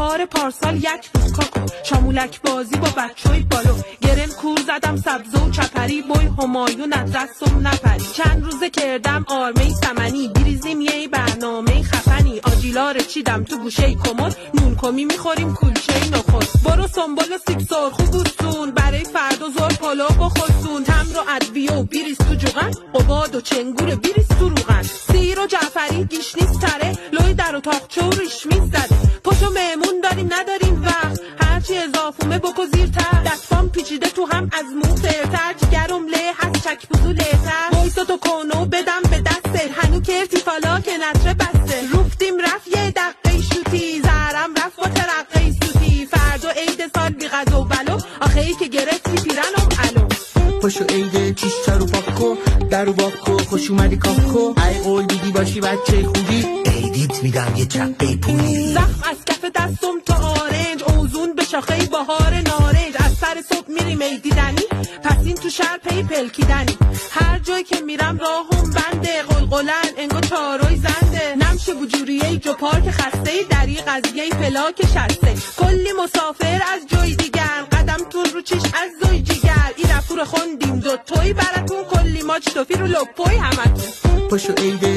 بهار پارسال یک روز کاکو، شامولک بازی با بچوی بالو، گرن کور زدم سبزه و چپری، بوی همایون از دستم نپری. چند روزه کردم آرمه سمنی، بریزیم یه برنامه خفنی. آجیلا رچیدم تو گوشه کمد، نون کمی میخوریم کلچه نخود. برو سنبول سیب سرخو بوستون، برای فردا زور پلو بخورسون. تمر و ادویه و بیریز تو جوغن، قباد و چنگور بیریز تو روغن. سیر و جعفری گیش نیست تره، لوی در و تاقچه و ریش میزده. پاشو مهمون داریم نداریم وقت، هرچی اضافومه بکو زیرتر. دستام پیچیده تو هم از مو فرتر، جگرم له هست چک بوزو لهتر. بایستو تو کنو بدم به دسته، هنو کرتی فالا که نتره بسته. روفتیم رفت یه دقیقه شوتی، زهرم رفت با ترقه سوتی. فردا عید سال بی غذا و بلو، آخه ای که گرفتی پیرنم الو. پاشو عیده چیش چارو پاکو، درو باکو خوش اومدی کاکو. ای قول دیدی باشی بچه خوبی، عیدیت میدم یه چپه پولی. زخم از کف دستم تا آرنج، اوزون به شاخه بهار نارنج. از سر صبح میریم دیدنی، پس این تو شهر پی پلکیدنی. هر جایی که میرم راهم بنده، قلقلن انگو چاروی زنده. نمشه بجوریه جو پارک خسته، دری قضیه پلاک شسته. کلی مسافر از جای دیگر، قدم تون رو چیش از زوی جیگر. این رفور خوندیم دوتایی براتون، کلی ماچ توفی رو لپوی همتون. پاشو عیده